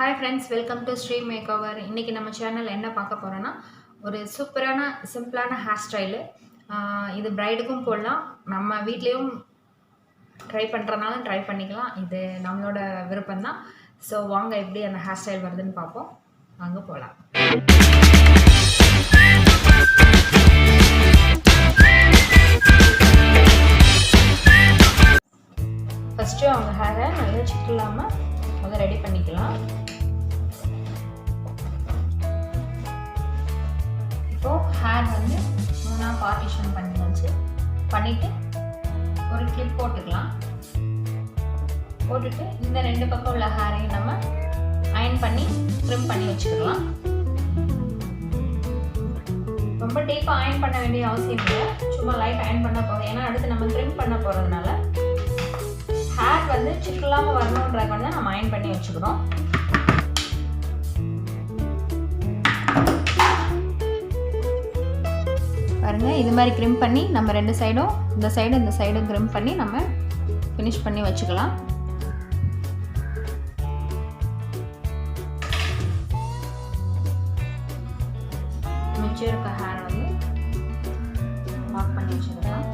Hi friends, welcome to stream makeover. இன்றைக்கி நம்ம சேனலில் என்ன பார்க்க போகிறோன்னா, ஒரு சூப்பரான சிம்பிளான ஹேர் ஸ்டைலு. இது ப்ரைடுக்கும் போடலாம், நம்ம வீட்லேயும் ட்ரை பண்ணுறதுனாலும் ட்ரை பண்ணிக்கலாம். இது நம்மளோட விருப்பம்தான். ஸோ வாங்க எப்படி அந்த ஹேர் ஸ்டைல் வருதுன்னு பார்ப்போம். வாங்க போகலாம். ஃபஸ்ட்டு அவங்க ஹேரை நல்லா சிக்கில்லாமல் முதல்ல ரெடி பண்ணிக்கலாம். இப்போது ஹேர் வந்து 3 பார்ட்டிஷன் பண்ணிவிட்டு ஒரு கிளிப் போட்டுக்கலாம். போட்டுட்டு இந்த 2 பக்கம் உள்ள ஹேரையும் நம்ம அயன் பண்ணி ட்ரிம் பண்ணி வச்சுக்கலாம். ரொம்ப டீப்பாக அயன் பண்ண வேண்டிய அவசியம் இல்லை, சும்மா லைட் அயன் பண்ண போதும். ஏன்னா அடுத்து நம்ம ட்ரிம் பண்ண போகிறதுனால ஹேர் வந்து சிக்கில்லாமல் வரணுன்றதுக்கு வந்து நம்ம அயன் பண்ணி வச்சுக்கிறோம். பாருங்கள், இது மாதிரி க்ரிம் பண்ணி நம்ம 2 சைடும், இந்த சைடும் க்ரிம் பண்ணி நம்ம ஃபினிஷ் பண்ணி வச்சுக்கலாம். மிச்சம் இருக்க ஹேர் வந்து லாக் பண்ணி வச்சுக்கலாம்.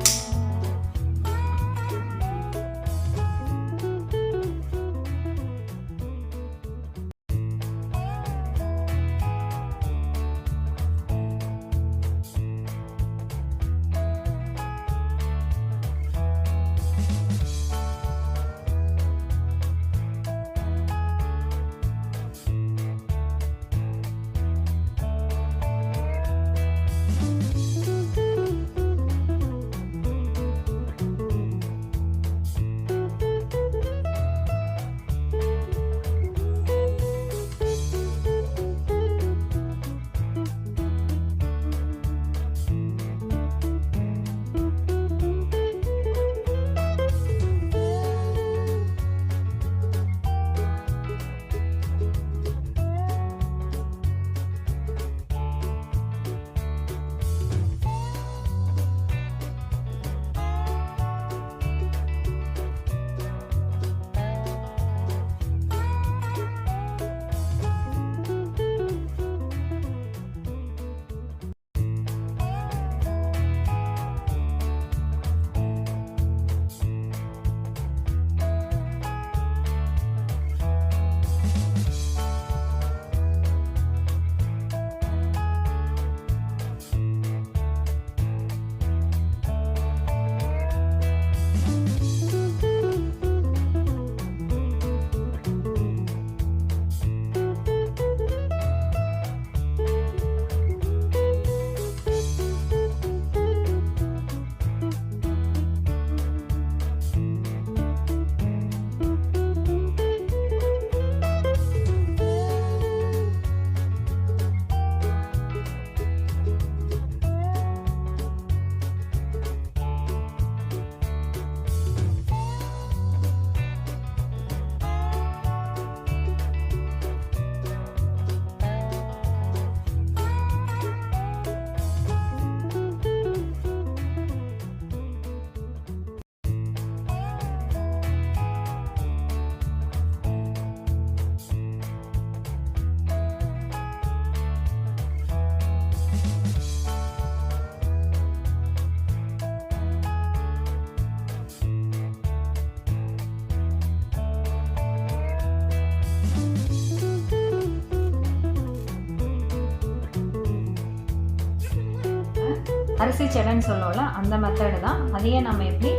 அரிசி செடன்னு சொல்லுவோம்ல, அந்த மெத்தடு தான். அதையே நம்ம எப்படி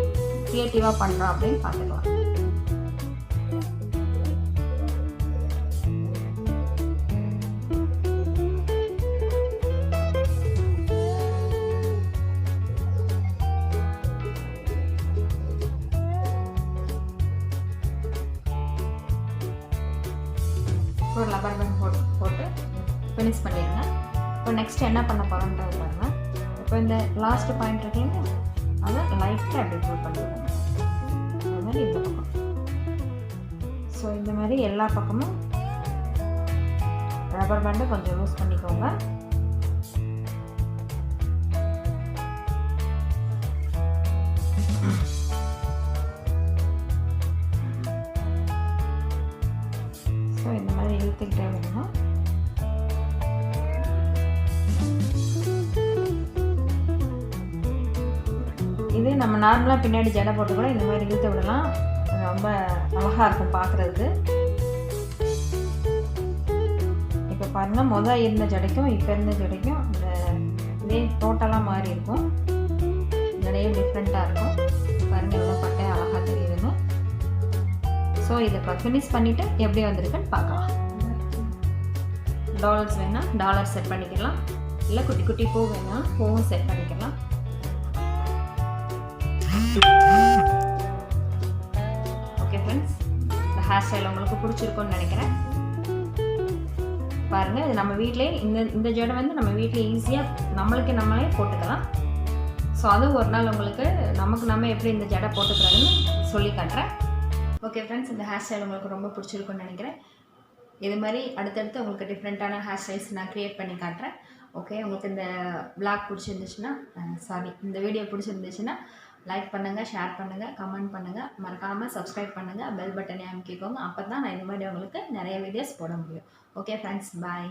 க்ரியேட்டிவாக பண்ணுறோம் அப்படின்னு பார்த்துக்கலாம். ஒரு லப்பர் பேண்ட் போட்டு ஃபினிஷ் பண்ணிடுங்க. இப்போ நெக்ஸ்ட் என்ன பண்ண போகிறோன்றது பாருங்கள். இப்போ இந்த லாஸ்ட் பாயிண்ட் இருக்குங்க, அதை லைட்டாக அப்படி புல் பண்ணிடுங்க. அது மாதிரி இந்த பக்கம். ஸோ இந்த மாதிரி எல்லா பக்கமும் ரப்பர் பேண்டை கொஞ்சம் லூஸ் பண்ணிக்கோங்க. எடுத்துக்கிட்டே வரணும். இது நம்ம நார்மலாக பின்னாடி ஜடை போட்டு கூட இந்த மாதிரி இழுத்து விடலாம். ரொம்ப அழகாக இருக்கும் பார்க்குறதுக்கு. இப்போ பாருங்கள், மொதல் இருந்த ஜடைக்கும் இப்போ இருந்த ஜடைக்கும் இந்த இதே டோட்டலாக மாறி இருக்கும். ஜடையும் டிஃப்ரெண்ட்டாக இருக்கும். பாருங்கள் எவ்வளோ பட்டையாக அழகாக தெரியுதுன்னு. ஸோ இதை இப்போ ஃபினிஷ் பண்ணிவிட்டு எப்படி வந்திருக்குன்னு பார்க்கலாம். டாலர்ஸ் வேணால் டாலர் செட் பண்ணிக்கலாம், இல்லை குட்டி குட்டி பூ வேணால் பூவும் செட் பண்ணிக்கலாம். ஓகே ஃப்ரெண்ட்ஸ், இந்த ஹேர் ஸ்டைல் உங்களுக்கு பிடிச்சிருக்கும்னு நினைக்கிறேன். பாருங்கள், இது நம்ம வீட்டிலே இந்த ஜடை வந்து நம்ம வீட்டில் ஈஸியாக நம்மளுக்கு நம்மளே போட்டுக்கலாம். ஸோ அதுவும் ஒரு நாள் உங்களுக்கு நம்ம எப்படி இந்த ஜடை போட்டுக்கிறதுன்னு சொல்லி காட்டுறேன். ஓகே ஃப்ரெண்ட்ஸ், இந்த ஹேர் ஸ்டைல் உங்களுக்கு ரொம்ப பிடிச்சிருக்குன்னு நினைக்கிறேன். இது மாதிரி அடுத்தடுத்து உங்களுக்கு டிஃப்ரெண்ட்டான ஹேர் ஸ்டைல்ஸ் நான் க்ரியேட் பண்ணி காட்டுறேன். ஓகே, உங்களுக்கு இந்த vlog பிடிச்சிருந்துச்சுன்னா இந்த வீடியோ பிடிச்சிருந்துச்சுன்னா லைக் பண்ணுங்கள், ஷேர் பண்ணுங்கள், கமெண்ட் பண்ணுங்கள், மறக்காமல் சப்ஸ்கிரைப் பண்ணுங்கள், பெல் பட்டனை அமைக்கிக்கோங்க. அப்போ தான் நான் இந்த மாதிரி உங்களுக்கு நிறைய வீடியோஸ் போட முடியும். ஓகே ஃப்ரெண்ட்ஸ், பாய்.